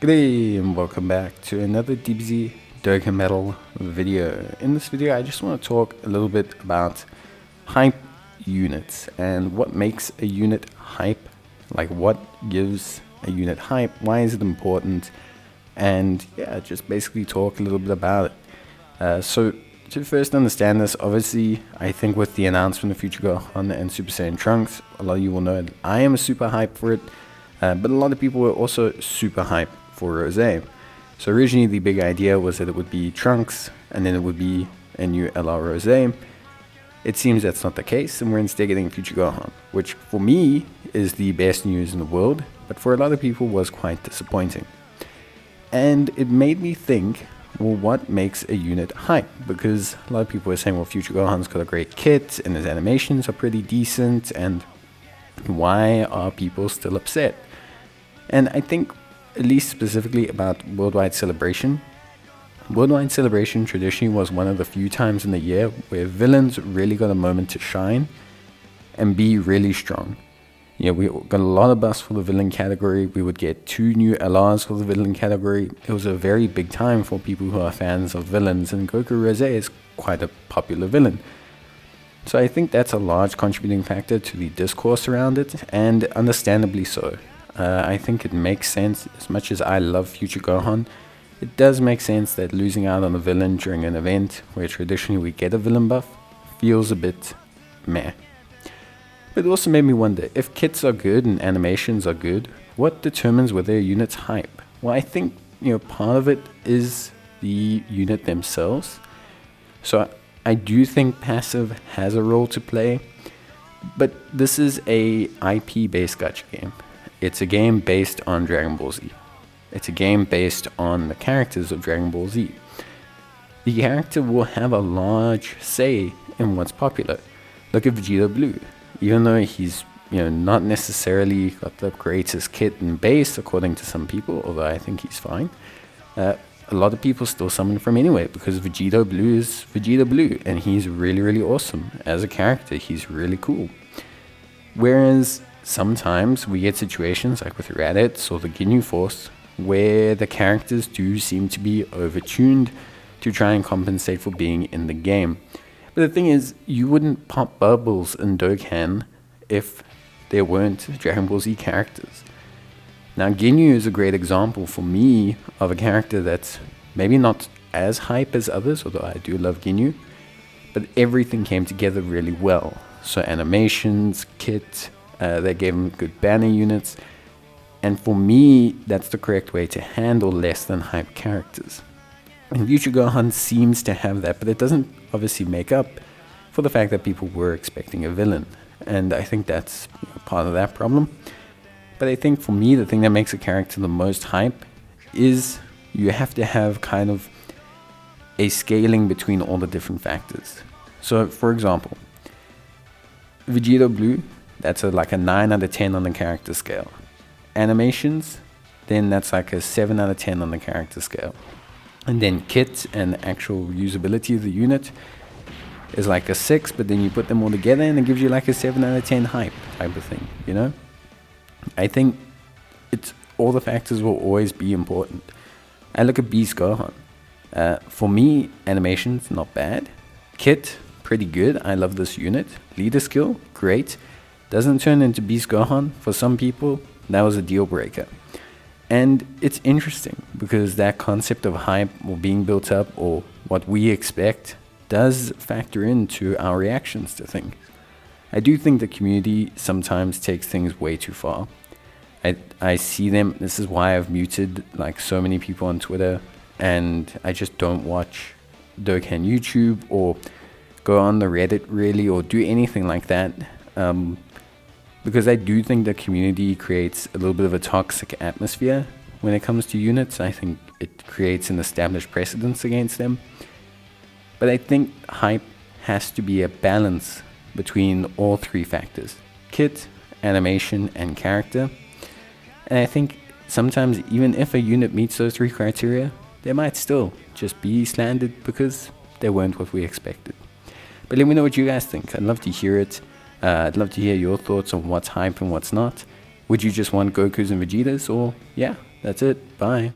G'day and welcome back to another DBZ Dokkan Metal video. In this video I just want to talk a little bit about hype units and what makes a unit hype, like what gives a unit hype, why is it important, and yeah, just basically talk a little bit about it. So to first understand this, obviously I think with the announcement of Future Gohan and Super Saiyan Trunks, a lot of you will know that I am super hyped for it, but a lot of people were also super hyped for Rose. So originally the big idea was that it would be Trunks and then it would be a new LR Rose. It seems that's not the case, and we're instead getting Future Gohan, which for me is the best news in the world, but for a lot of people was quite disappointing. And it made me think, well, what makes a unit hype? Because a lot of people were saying, well, Future Gohan's got a great kit and his animations are pretty decent, and why are people still upset? And I think, at least specifically about Worldwide Celebration, Worldwide Celebration traditionally was one of the few times in the year where villains really got a moment to shine and be really strong. Yeah, we got a lot of buffs for the villain category. We would get 2 new LRs for the villain category. It was a very big time for people who are fans of villains, and Goku Rose is quite a popular villain. So I think that's a large contributing factor to the discourse around it, and understandably so. I think it makes sense. As much as I love Future Gohan, it does make sense that losing out on a villain during an event where traditionally we get a villain buff feels a bit meh. But it also made me wonder, if kits are good and animations are good, what determines whether a unit's hype? Well, I think part of it is the unit themselves. So I do think passive has a role to play, but this is a IP-based gacha game. It's a game based on Dragon Ball Z. It's a game based on the characters of Dragon Ball Z. The character will have a large say in what's popular. Look at Vegeta Blue. Even though he's not necessarily got the greatest kit and base according to some people, although I think he's fine, a lot of people still summon from anyway because Vegeta Blue is Vegeta Blue, and he's really, really awesome. As a character, he's really cool. Whereas sometimes we get situations like with Raditz or the Ginyu Force where the characters do seem to be overtuned to try and compensate for being in the game. But the thing is, you wouldn't pop bubbles in Dokkan if there weren't Dragon Ball Z characters. Now Ginyu is a great example for me of a character that's maybe not as hype as others, although I do love Ginyu, but everything came together really well. So animations, kit, they gave him good banner units, and for me that's the correct way to handle less than hype characters. And Future Gohan seems to have that, but it doesn't obviously make up for the fact that people were expecting a villain, and I think that's part of that problem. But I think for me the thing that makes a character the most hype is you have to have kind of a scaling between all the different factors. So for example, Vegeta Blue, that's like a 9 out of 10 on the character scale. Animations, then that's like a 7 out of 10 on the character scale. And then kit and actual usability of the unit is like a 6, but then you put them all together and it gives you like a 7 out of 10 hype type of thing, I think all the factors will always be important. I look at Beast Gohan. For me, animations, not bad. Kit, pretty good. I love this unit. Leader skill, great. Doesn't turn into Beast Gohan. For some people, that was a deal breaker. And it's interesting because that concept of hype or being built up or what we expect does factor into our reactions to things. I do think the community sometimes takes things way too far. I see them, this is why I've muted like so many people on Twitter, and I just don't watch Dokkan YouTube or go on the Reddit really or do anything like that. Because I do think the community creates a little bit of a toxic atmosphere when it comes to units. I think it creates an established precedence against them. But I think hype has to be a balance between all 3 factors: kit, animation, and character. And I think sometimes even if a unit meets those 3 criteria, they might still just be slandered because they weren't what we expected. But let me know what you guys think. I'd love to hear it. I'd love to hear your thoughts on what's hype and what's not. Would you just want Gokus and Vegetas, or yeah, That's it. Bye.